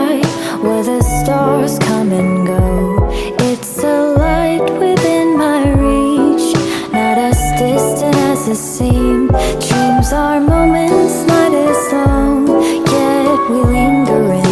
sky where the stars come and go. It's a light within my reach, not as distant as it seems. Dreams are moments not as long, yet we linger in